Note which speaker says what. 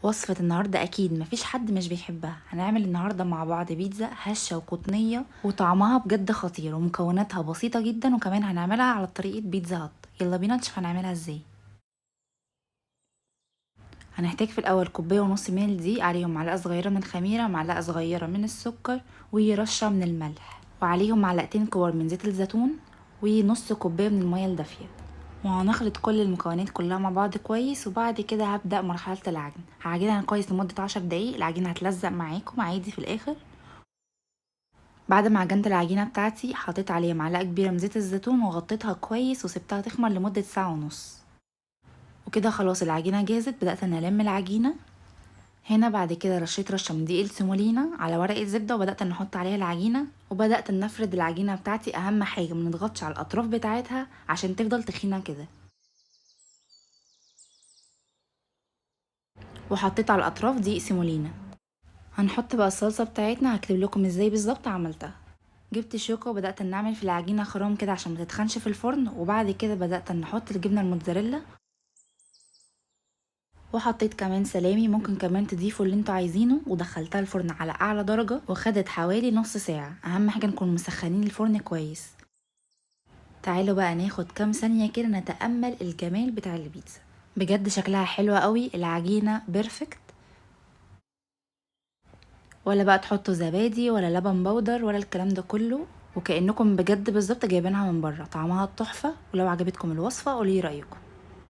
Speaker 1: وصفة النهاردة أكيد مفيش حد مش بيحبها. هنعمل النهاردة مع بعض بيتزا هشة وقطنية وطعمها بجد خطير ومكوناتها بسيطة جدا، وكمان هنعملها على طريقة بيتزا هات. يلا بينا نشوف هنعملها ازاي. هنحتاج في الأول كوباية ونص من الدقيق، عليهم معلقة صغيرة من خميرة، معلقة صغيرة من السكر، ورشة من الملح، وعليهم معلقتين كبار من زيت الزيتون، ونص كوباية من المية الدافية. وهنخلط كل المكونات كلها مع بعض كويس، وبعد كده هبدأ مرحلة العجن. هعجنها كويس لمدة 10 دقايق. العجينة هتلزق معاكم عادي في الآخر. بعد ما عجنت العجينة بتاعتي حطيت عليها معلقة كبيرة من زيت الزيتون وغطيتها كويس وسبتها تخمر لمدة ساعة ونص. وكده خلاص العجينة جاهزت. بدأت أنا ألم العجينة. هنا بعد كده رشيت رشة من دقيق السيمولينا على ورقة زبدة، وبدأت ان احط عليها العجينة، وبدأت ان افرد العجينة بتاعتي. اهم حاجة ما نضغطش على الاطراف بتاعتها عشان تفضل تخينة كده. وحطيت على الاطراف دقيق سيمولينا. هنحط بقى الصلصة بتاعتنا. هكتب لكم ازاي بالظبط عملتها. جبت شوكة وبدأت ان اعمل في العجينة خرام كده عشان ما تتخنش في الفرن، وبعد كده بدأت ان احط الجبنة الموتزاريلا، وحطيت كمان سلامي، ممكن كمان تضيفوا اللي انتوا عايزينه. ودخلتها الفرن على اعلى درجة وخدت حوالي نص ساعة. اهم حاجة نكون مسخنين الفرن كويس. تعالوا بقى ناخد كام ثانية كده نتأمل الجمال بتاع البيتزا. بجد شكلها حلوة قوي، العجينة بيرفكت، ولا بقى تحطوا زبادي ولا لبن بودر ولا الكلام ده كله، وكأنكم بجد بالظبط جايبينها من بره. طعمها تحفة. ولو عجبتكم الوصفة قولي رأيكم.